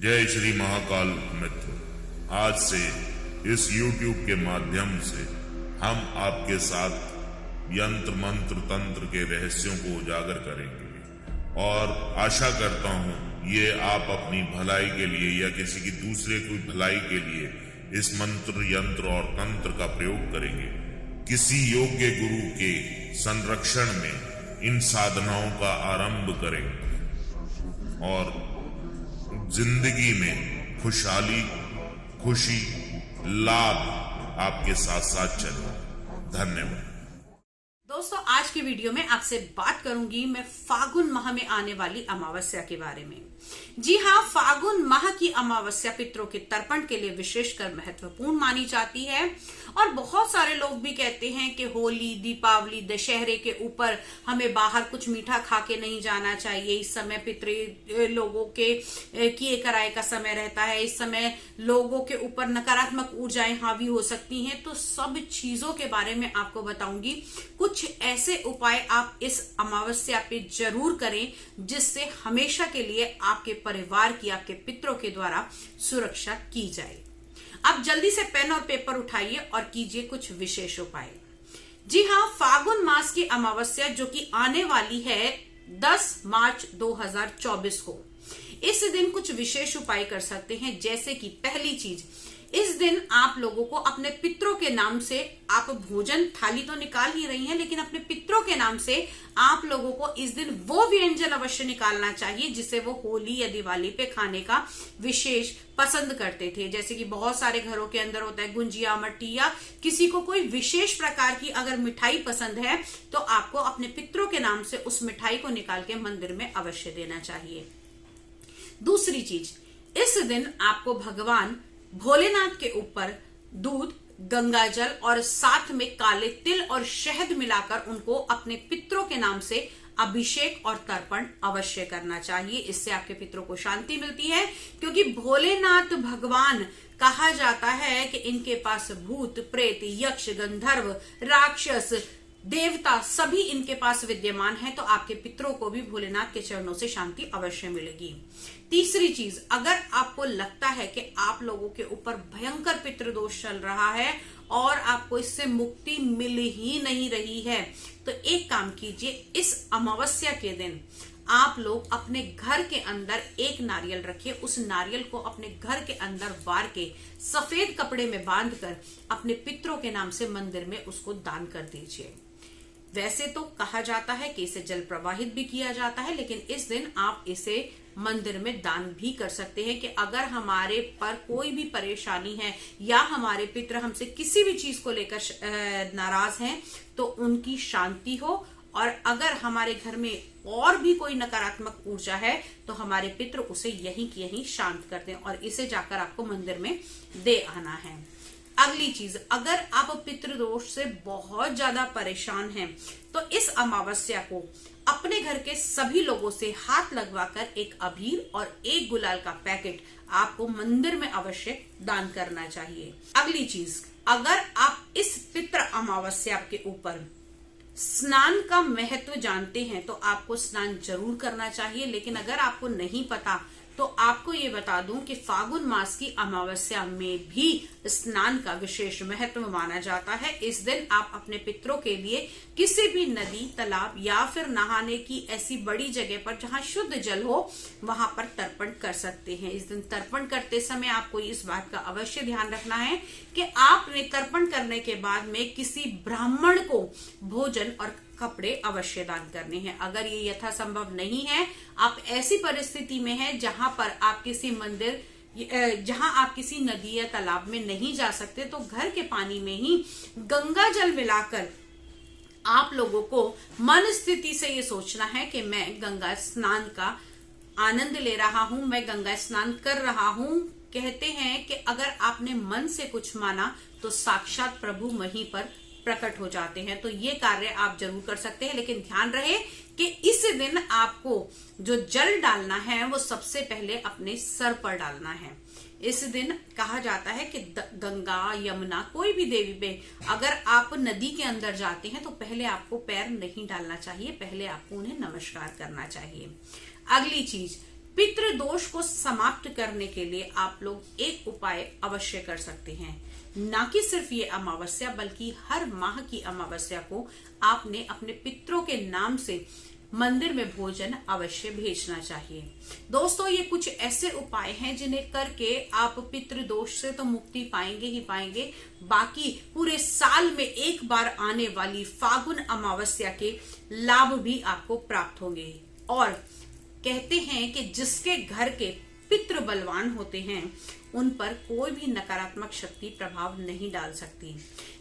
जय श्री महाकाल मित्र। आज से इस YouTube के माध्यम से हम आपके साथ यंत्र मंत्र तंत्र के रहस्यों को उजागर करेंगे और आशा करता हूँ ये आप अपनी भलाई के लिए या किसी की दूसरे की भलाई के लिए इस मंत्र यंत्र और तंत्र का प्रयोग करेंगे। किसी योग्य गुरु के संरक्षण में इन साधनाओं का आरंभ करें और जिंदगी में खुशहाली, खुशी, लाभ आपके साथ साथ चले। धन्यवाद। दोस्तों, आज की वीडियो में आपसे बात करूंगी मैं फागुन माह में आने वाली अमावस्या के बारे में। जी हाँ, फागुन माह की अमावस्या पितरों के तर्पण के लिए विशेषकर महत्वपूर्ण मानी जाती है और बहुत सारे लोग भी कहते हैं कि होली, दीपावली, दशहरे के ऊपर हमें बाहर कुछ मीठा खा के नहीं जाना चाहिए। इस समय पितृ लोगों के किए कराए का समय रहता है। इस समय लोगों के ऊपर नकारात्मक ऊर्जाएं हावी हो सकती हैं। तो सब चीजों के बारे में आपको बताऊंगी। कुछ ऐसे उपाय आप इस अमावस्या पे जरूर करें जिससे हमेशा के लिए आपके परिवार की, आपके पितरों के द्वारा सुरक्षा की जाए। आप जल्दी से पेन और पेपर उठाइए और कीजिए कुछ विशेष उपाय। जी हाँ, फागुन मास की अमावस्या जो कि आने वाली है 10 मार्च 2024 को, इस दिन कुछ विशेष उपाय कर सकते हैं। जैसे कि पहली चीज, इस दिन आप लोगों को अपने पितरों के नाम से, आप भोजन थाली तो निकाल ही रही हैं, लेकिन अपने पितरों के नाम से आप लोगों को इस दिन वो व्यंजन अवश्य निकालना चाहिए जिसे वो होली या दिवाली पे खाने का विशेष पसंद करते थे। जैसे कि बहुत सारे घरों के अंदर होता है गुंजिया, मट्टी, या किसी को कोई विशेष प्रकार की अगर मिठाई पसंद है तो आपको अपने पितरों के नाम से उस मिठाई को निकाल के मंदिर में अवश्य देना चाहिए। दूसरी चीज, इस दिन आपको भगवान भोलेनाथ के ऊपर दूध, गंगा जल और साथ में काले तिल और शहद मिलाकर उनको अपने पितरों के नाम से अभिषेक और तर्पण अवश्य करना चाहिए। इससे आपके पितरों को शांति मिलती है, क्योंकि भोलेनाथ भगवान कहा जाता है कि इनके पास भूत, प्रेत, यक्ष, गंधर्व, राक्षस, देवता सभी इनके पास विद्यमान है। तो आपके पितरों को भी भोलेनाथ के चरणों से शांति अवश्य मिलेगी। तीसरी चीज, अगर आपको लगता है कि आप लोगों के ऊपर भयंकर पितृदोष चल रहा है और आपको इससे मुक्ति मिल ही नहीं रही है, तो एक काम कीजिए। इस अमावस्या के दिन आप लोग अपने घर के अंदर एक नारियल रखिए। उस नारियल को अपने घर के अंदर वार के सफेद कपड़े में बांधकर अपने पितरों के नाम से मंदिर में उसको दान कर दीजिए। वैसे तो कहा जाता है कि इसे जल प्रवाहित भी किया जाता है, लेकिन इस दिन आप इसे मंदिर में दान भी कर सकते हैं कि अगर हमारे पर कोई भी परेशानी है या हमारे पितर हमसे किसी भी चीज को लेकर नाराज हैं तो उनकी शांति हो, और अगर हमारे घर में और भी कोई नकारात्मक ऊर्जा है तो हमारे पितर उसे यहीं की यहीं शांत कर दें और इसे जाकर आपको मंदिर में दे आना है। अगली चीज, अगर आप पितृदोष से बहुत ज्यादा परेशान हैं तो इस अमावस्या को अपने घर के सभी लोगों से हाथ लगवाकर एक अबीर और एक गुलाल का पैकेट आपको मंदिर में अवश्य दान करना चाहिए। अगली चीज, अगर आप इस पितृ अमावस्या के ऊपर स्नान का महत्व जानते हैं तो आपको स्नान जरूर करना चाहिए। लेकिन अगर आपको नहीं पता तो आपको ये बता दूं कि फागुन मास की अमावस्या में भी स्नान का विशेष महत्व माना जाता है। इस दिन आप अपने पितरों के लिए किसी भी नदी, तालाब या फिर नहाने की ऐसी बड़ी जगह पर जहां शुद्ध जल हो वहां पर तर्पण कर सकते हैं। इस दिन तर्पण करते समय आपको इस बात का अवश्य ध्यान रखना है कि आपने तर्पण करने के बाद में किसी ब्राह्मण को भोजन और कपड़े अवश्य दान करने हैं। अगर ये यथासंभव नहीं है, आप ऐसी परिस्थिति में हैं जहां पर आप किसी मंदिर, जहां आप किसी नदी या तालाब में नहीं जा सकते, तो घर के पानी में ही गंगा जल मिलाकर आप लोगों को मन स्थिति से ये सोचना है कि मैं गंगा स्नान का आनंद ले रहा हूं, मैं गंगा स्नान कर रहा हूं। कहते हैं कि अगर आपने मन से कुछ माना तो साक्षात प्रभु वहीं पर प्रकट हो जाते हैं। तो ये कार्य आप जरूर कर सकते हैं, लेकिन ध्यान रहे कि इस दिन आपको जो जल डालना है वो सबसे पहले अपने सर पर डालना है। इस दिन कहा जाता है कि गंगा, यमुना, कोई भी देवी पे अगर आप नदी के अंदर जाते हैं तो पहले आपको पैर नहीं डालना चाहिए, पहले आपको उन्हें नमस्कार करना चाहिए। अगली चीज, पितृदोष को समाप्त करने के लिए आप लोग एक उपाय अवश्य कर सकते हैं। ना कि सिर्फ ये अमावस्या बल्कि हर माह की अमावस्या को आपने अपने पितरों के नाम से मंदिर में भोजन अवश्य भेजना चाहिए। दोस्तों, ये कुछ ऐसे उपाय हैं जिन्हें करके आप पितृदोष से तो मुक्ति पाएंगे ही पाएंगे, बाकी पूरे साल में एक बार आने वाली फागुन अमावस्या के लाभ भी आपको प्राप्त होंगे। और कहते हैं कि जिसके घर के पितृ बलवान होते हैं उन पर कोई भी नकारात्मक शक्ति प्रभाव नहीं डाल सकती।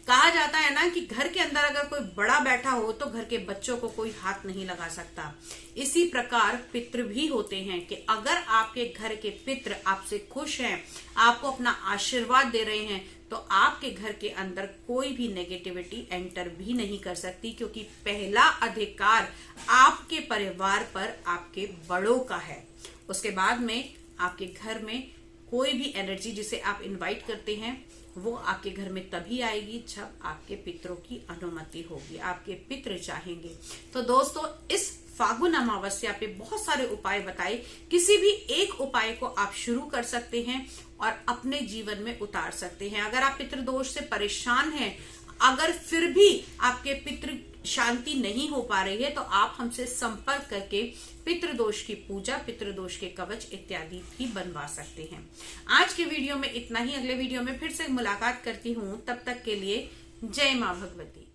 कहा जाता है ना कि घर के अंदर अगर कोई बड़ा बैठा हो तो घर के बच्चों को कोई हाथ नहीं लगा सकता। इसी प्रकार पितृ भी होते हैं कि अगर आपके घर के पितृ आपसे खुश हैं, आपको अपना आशीर्वाद दे रहे हैं, तो आपके घर के अंदर कोई भी नेगेटिविटी एंटर भी नहीं कर सकती, क्योंकि पहला अधिकार आपके परिवार पर आपके बड़ों का है। उसके बाद में आपके घर में कोई भी एनर्जी जिसे आप इनवाइट करते हैं वो आपके घर में तभी आएगी जब आपके पितरों की अनुमति होगी, आपके पितृ चाहेंगे। तो दोस्तों, इस फागुन अमावस्या पे बहुत सारे उपाय बताए, किसी भी एक उपाय को आप शुरू कर सकते हैं और अपने जीवन में उतार सकते हैं। अगर आप पितृदोष से परेशान हैं, अगर फिर भी आपके पितृ शांति नहीं हो पा रही है, तो आप हमसे संपर्क करके पितृदोष की पूजा, पितृदोष के कवच इत्यादि भी बनवा सकते हैं। आज के वीडियो में इतना ही। अगले वीडियो में फिर से मुलाकात करती हूँ। तब तक के लिए जय मां भगवती।